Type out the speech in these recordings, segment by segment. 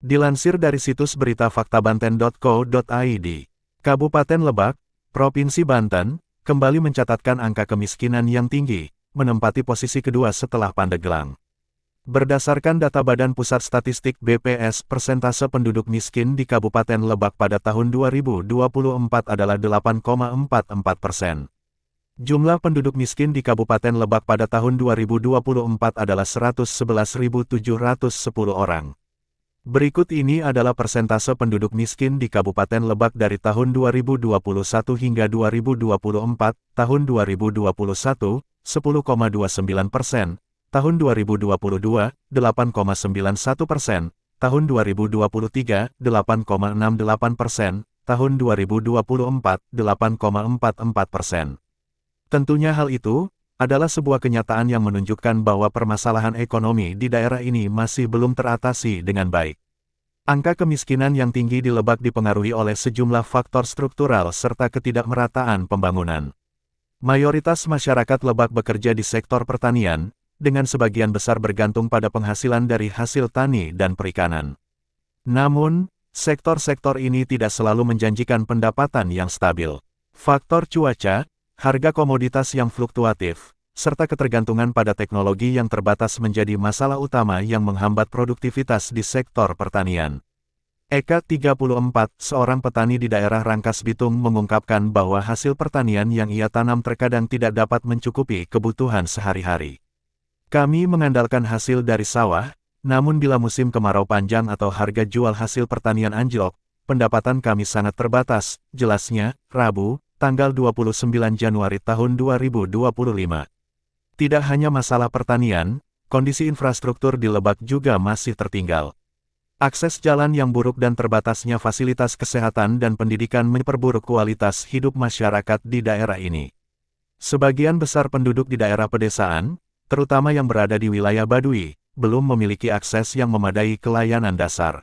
Dilansir dari situs berita faktabanten.co.id, Kabupaten Lebak, Provinsi Banten, kembali mencatatkan angka kemiskinan yang tinggi, menempati posisi kedua setelah Pandeglang. Berdasarkan data Badan Pusat Statistik BPS, persentase penduduk miskin di Kabupaten Lebak pada tahun 2024 adalah 8,44%. Jumlah penduduk miskin di Kabupaten Lebak pada tahun 2024 adalah 111.710 orang. Berikut ini adalah persentase penduduk miskin di Kabupaten Lebak dari tahun 2021 hingga 2024, tahun 2021, 10,29%, tahun 2022, 8,91%, tahun 2023, 8,68%, tahun 2024, 8,44%. Tentunya hal itu adalah sebuah kenyataan yang menunjukkan bahwa permasalahan ekonomi di daerah ini masih belum teratasi dengan baik. Angka kemiskinan yang tinggi di Lebak dipengaruhi oleh sejumlah faktor struktural serta ketidakmerataan pembangunan. Mayoritas masyarakat Lebak bekerja di sektor pertanian, dengan sebagian besar bergantung pada penghasilan dari hasil tani dan perikanan. Namun, sektor-sektor ini tidak selalu menjanjikan pendapatan yang stabil. Faktor cuaca, harga komoditas yang fluktuatif, serta ketergantungan pada teknologi yang terbatas menjadi masalah utama yang menghambat produktivitas di sektor pertanian. Eka 34, seorang petani di daerah Rangkas Bitung mengungkapkan bahwa hasil pertanian yang ia tanam terkadang tidak dapat mencukupi kebutuhan sehari-hari. Kami mengandalkan hasil dari sawah, namun bila musim kemarau panjang atau harga jual hasil pertanian anjlok, pendapatan kami sangat terbatas, jelasnya, Rabu, tanggal 29 Januari tahun 2025. Tidak hanya masalah pertanian, kondisi infrastruktur di Lebak juga masih tertinggal. Akses jalan yang buruk dan terbatasnya fasilitas kesehatan dan pendidikan memperburuk kualitas hidup masyarakat di daerah ini. Sebagian besar penduduk di daerah pedesaan, terutama yang berada di wilayah Baduy, belum memiliki akses yang memadai ke layanan dasar.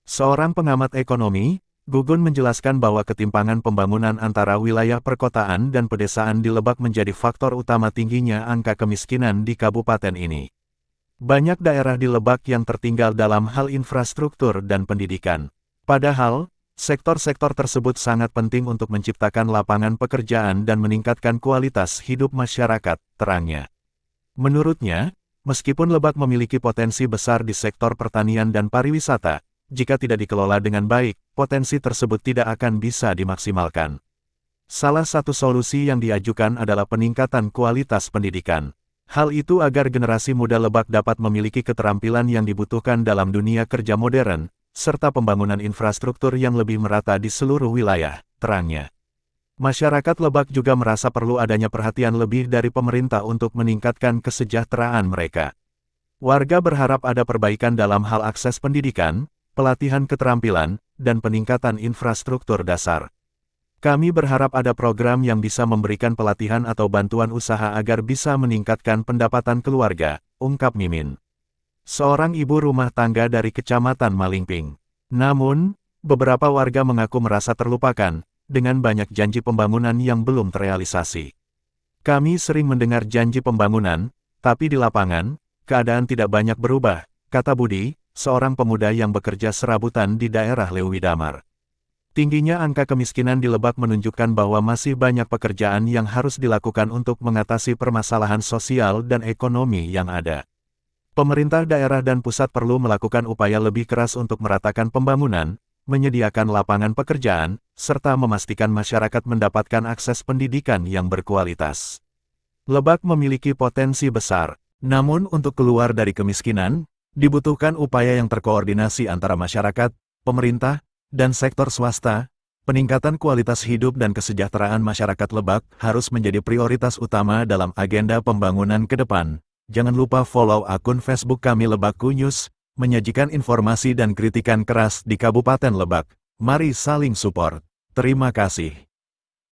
Seorang pengamat ekonomi, Gugun menjelaskan bahwa ketimpangan pembangunan antara wilayah perkotaan dan pedesaan di Lebak menjadi faktor utama tingginya angka kemiskinan di kabupaten ini. Banyak daerah di Lebak yang tertinggal dalam hal infrastruktur dan pendidikan. Padahal, sektor-sektor tersebut sangat penting untuk menciptakan lapangan pekerjaan dan meningkatkan kualitas hidup masyarakat, terangnya. Menurutnya, meskipun Lebak memiliki potensi besar di sektor pertanian dan pariwisata, jika tidak dikelola dengan baik, potensi tersebut tidak akan bisa dimaksimalkan. Salah satu solusi yang diajukan adalah peningkatan kualitas pendidikan. Hal itu agar generasi muda Lebak dapat memiliki keterampilan yang dibutuhkan dalam dunia kerja modern, serta pembangunan infrastruktur yang lebih merata di seluruh wilayah, terangnya. Masyarakat Lebak juga merasa perlu adanya perhatian lebih dari pemerintah untuk meningkatkan kesejahteraan mereka. Warga berharap ada perbaikan dalam hal akses pendidikan, pelatihan keterampilan, dan peningkatan infrastruktur dasar. Kami berharap ada program yang bisa memberikan pelatihan atau bantuan usaha agar bisa meningkatkan pendapatan keluarga, ungkap Mimin. Seorang ibu rumah tangga dari Kecamatan Malingping. Namun, beberapa warga mengaku merasa terlupakan, dengan banyak janji pembangunan yang belum terrealisasi. Kami sering mendengar janji pembangunan, tapi di lapangan, keadaan tidak banyak berubah, kata Budi, seorang pemuda yang bekerja serabutan di daerah Leuwidamar. Tingginya angka kemiskinan di Lebak menunjukkan bahwa masih banyak pekerjaan yang harus dilakukan untuk mengatasi permasalahan sosial dan ekonomi yang ada. Pemerintah daerah dan pusat perlu melakukan upaya lebih keras untuk meratakan pembangunan, menyediakan lapangan pekerjaan, serta memastikan masyarakat mendapatkan akses pendidikan yang berkualitas. Lebak memiliki potensi besar, namun untuk keluar dari kemiskinan, dibutuhkan upaya yang terkoordinasi antara masyarakat, pemerintah, dan sektor swasta. Peningkatan kualitas hidup dan kesejahteraan masyarakat Lebak harus menjadi prioritas utama dalam agenda pembangunan ke depan. Jangan lupa follow akun Facebook kami Lebakku News, menyajikan informasi dan kritikan keras di Kabupaten Lebak. Mari saling support. Terima kasih.